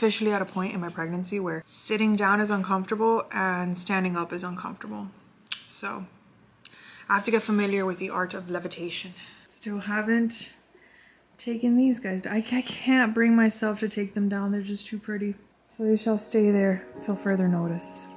officially at a point in my pregnancy where sitting down is uncomfortable and standing up is uncomfortable. So I have to get familiar with the art of levitation. Still haven't taken these guys. I can't bring myself to take them down. They're just too pretty. So they shall stay there till further notice.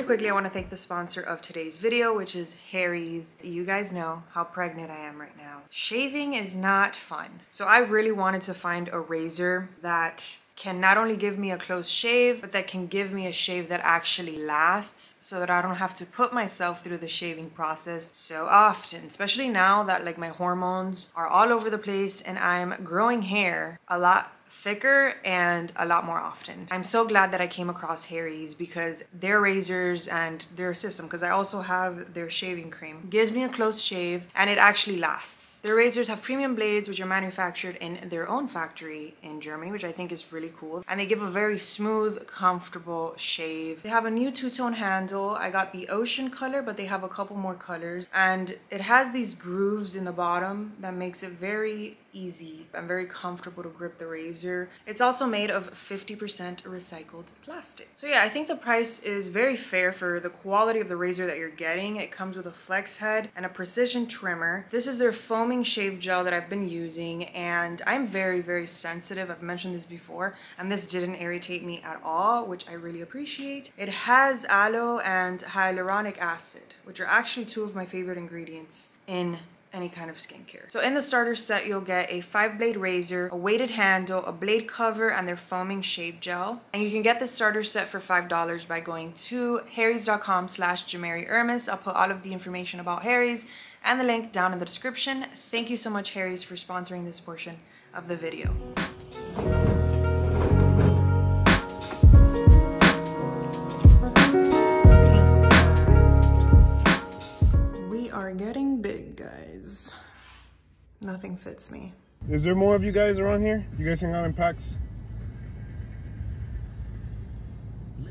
Quickly, I want to thank the sponsor of today's video, which is Harry's. You guys know how pregnant I am right now. Shaving is not fun. So I really wanted to find a razor that can not only give me a close shave, but that can give me a shave that actually lasts so that I don't have to put myself through the shaving process so often, especially now that like my hormones are all over the place and I'm growing hair a lot thicker and a lot more often. I'm so glad that I came across Harry's because their razors and their system, because I also have their shaving cream, gives me a close shave and it actually lasts. Their razors have premium blades which are manufactured in their own factory in Germany, which I think is really cool, and they give a very smooth, comfortable shave. They have a new two-tone handle. I got the ocean color, but they have a couple more colors, and it has these grooves in the bottom that makes it very easy and very comfortable to grip the razor. It's also made of 50% recycled plastic. So yeah, I think the price is very fair for the quality of the razor that you're getting. It comes with a flex head and a precision trimmer. This is their foaming shave gel that I've been using, and I'm very, very sensitive. I've mentioned this before, and this didn't irritate me at all, which I really appreciate. It has aloe and hyaluronic acid, which are actually two of my favorite ingredients in any kind of skincare. So in the starter set, you'll get a 5-blade razor, a weighted handle, a blade cover, and their foaming shave gel. And you can get the starter set for $5 by going to harrys.com/GemaryErmis. I'll put all of the information about Harry's and the link down in the description. Thank you so much, Harry's, for sponsoring this portion of the video. Are getting big, guys. Nothing fits me. Is there more of you guys around here? You guys hang out in packs?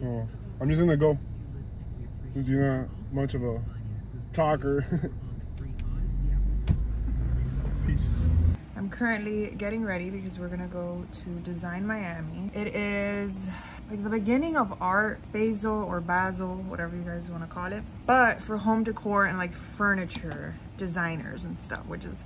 Oh, I'm just gonna go. Since you're not much of a talker. Peace. I'm currently getting ready because we're gonna go to Design Miami. It is like the beginning of art, Basel, whatever you guys want to call it, but for home decor and like furniture designers and stuff, which is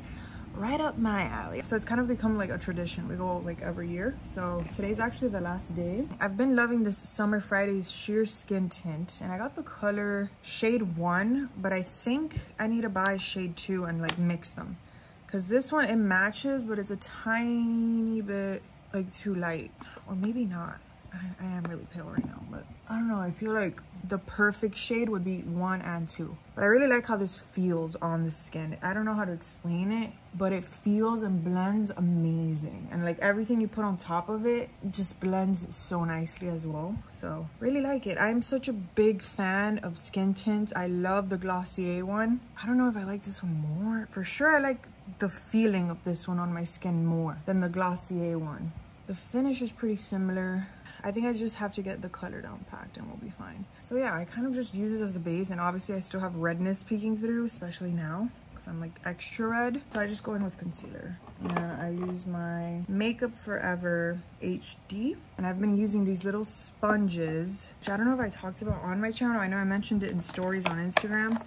right up my alley. So it's kind of become like a tradition. We go like every year. So today's actually the last day. I've been loving this Summer Fridays sheer skin tint, and I got the color shade 1, but I think I need to buy shade 2 and like mix them, because this one, it matches, but it's a tiny bit like too light, or maybe not. I am really pale right now, but I don't know. I feel like the perfect shade would be 1 and 2. But I really like how this feels on the skin. I don't know how to explain it, but it feels and blends amazing. And like everything you put on top of it just blends so nicely as well. So really like it. I'm such a big fan of skin tints. I love the Glossier one. I don't know if I like this one more. For sure, I like the feeling of this one on my skin more than the Glossier one. The finish is pretty similar. I think I just have to get the color down packed and we'll be fine. So yeah, I kind of just use it as a base, and obviously I still have redness peeking through, especially now because I'm like extra red. So I just go in with concealer. And I use my Makeup Forever HD, and I've been using these little sponges, which I don't know if I talked about on my channel. I know I mentioned it in stories on Instagram.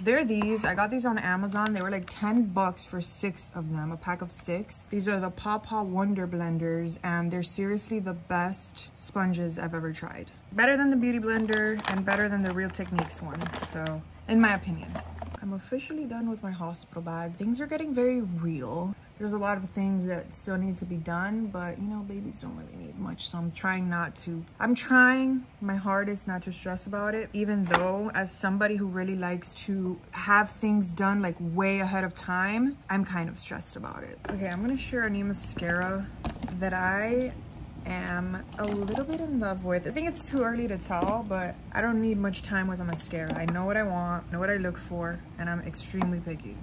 They're these. I got these on Amazon. They were like 10 bucks for 6 of them, a pack of 6. These are the Paw Wonder Blenders, and they're seriously the best sponges I've ever tried. Better than the Beauty Blender and better than the Real Techniques one, so in my opinion. I'm officially done with my hospital bag. Things are getting very real. There's a lot of things that still needs to be done, but you know, babies don't really need much. So I'm trying my hardest not to stress about it, even though as somebody who really likes to have things done like way ahead of time, I'm kind of stressed about it. Okay, I'm gonna share a new mascara that I am a little bit in love with. I think it's too early to tell, but I don't need much time with a mascara. I know what I want, know what I look for, and I'm extremely picky.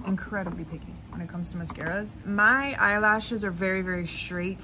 Incredibly picky when it comes to mascaras. My eyelashes are very, very straight.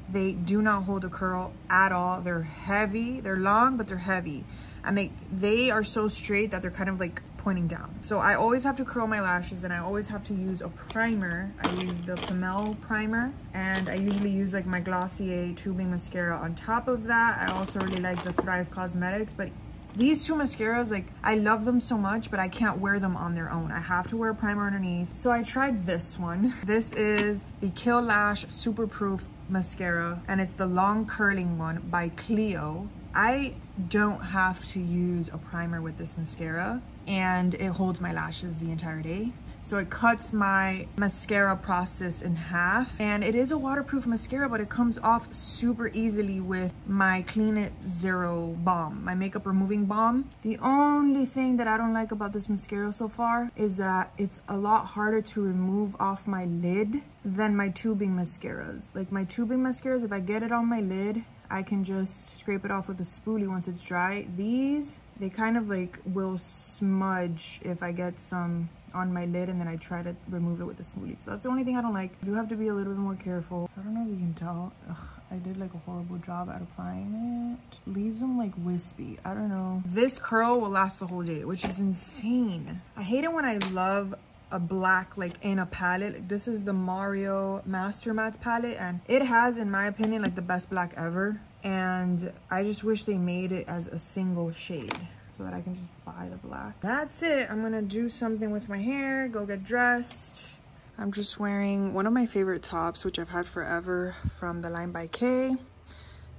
They do not hold a curl at all. They're heavy, they're long, but they're heavy. And they are so straight that they're kind of like pointing down. So I always have to curl my lashes, and I always have to use a primer. I use the Pamel primer, and I usually use like my Glossier tubing mascara on top of that. I also really like the Thrive Cosmetics, but these two mascaras, like, I love them so much, but I can't wear them on their own. I have to wear a primer underneath. So I tried this one. This is the Kill Lash Super Proof Mascara, and it's the long curling one by Clio. I don't have to use a primer with this mascara, and it holds my lashes the entire day. So it cuts my mascara process in half, and it is a waterproof mascara, but it comes off super easily with my Clean It Zero balm, my makeup removing balm. The only thing that I don't like about this mascara so far is that it's a lot harder to remove off my lid than my tubing mascaras. Like my tubing mascaras, if I get it on my lid, I can just scrape it off with a spoolie once it's dry. These, they kind of like will smudge if I get some on my lid and then I try to remove it with a spoolie. So that's the only thing I don't like. I do have to be a little bit more careful. I don't know if you can tell. Ugh, I did like a horrible job at applying it. Leaves them like wispy. I don't know. This curl will last the whole day, which is insane. I hate it when I love a black like in a palette. Like, this is the Mario Master Matte palette, and it has, in my opinion, like the best black ever. And I just wish they made it as a single shade so that I can just buy the black. That's it. I'm gonna do something with my hair, go get dressed. I'm just wearing one of my favorite tops, which I've had forever, from the line by K.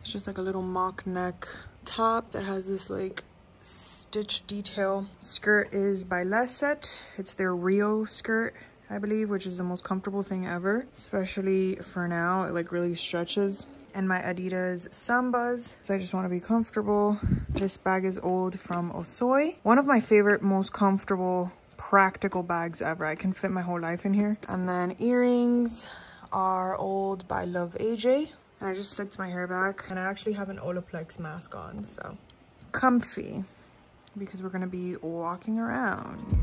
It's just like a little mock neck top that has this like stitch detail. Skirt is by Lesset. It's their Rio skirt, I believe, which is the most comfortable thing ever, especially for now. It like really stretches. And my Adidas Sambas, so I just want to be comfortable. This bag is old from Osoy. One of my favorite, most comfortable, practical bags ever. I can fit my whole life in here. And then earrings are old by Love AJ. And I just slicked my hair back, and I actually have an Olaplex mask on, so comfy, because we're gonna be walking around.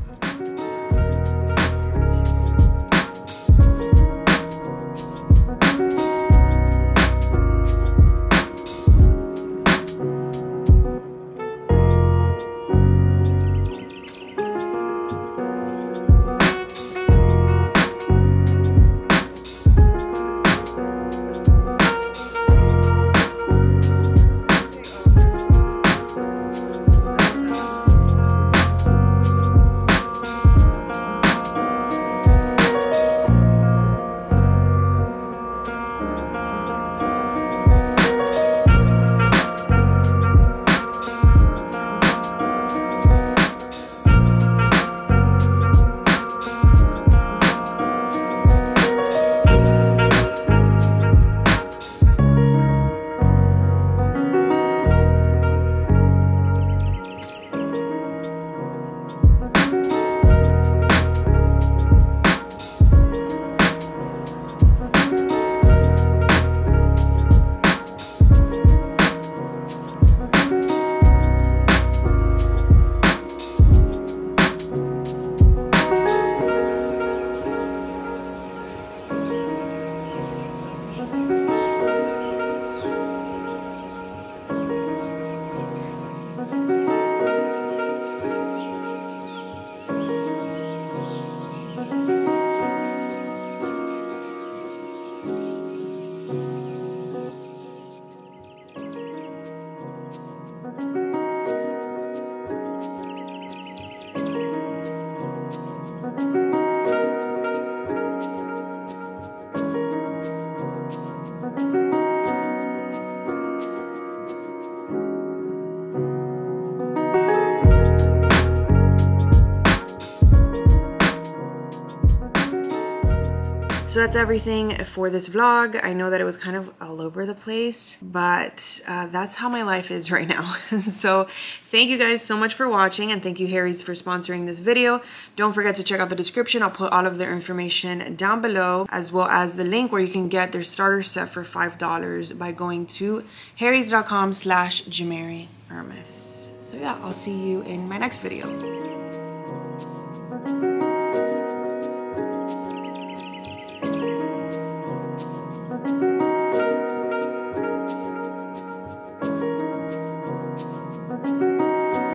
that's everything for this vlog. I know that it was kind of all over the place, but that's how my life is right now. So thank you guys so much for watching, and thank you Harry's for sponsoring this video. Don't forget to check out the description. I'll put all of their information down below, as well as the link where you can get their starter set for $5 by going to harrys.com/Gemary Hermes. So yeah, I'll see you in my next video.